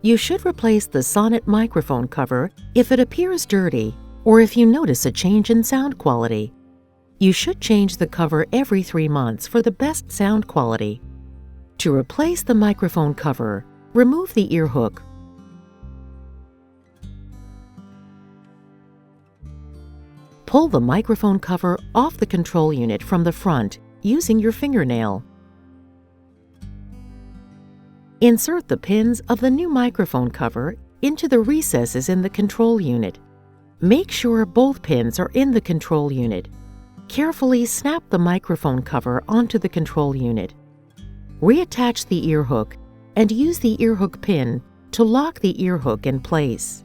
You should replace the Sonnet microphone cover if it appears dirty or if you notice a change in sound quality. You should change the cover every 3 months for the best sound quality. To replace the microphone cover, remove the ear hook. Pull the microphone cover off the control unit from the front using your fingernail. Insert the pins of the new microphone cover into the recesses in the control unit. Make sure both pins are in the control unit. Carefully snap the microphone cover onto the control unit. Reattach the ear hook and use the ear hook pin to lock the ear hook in place.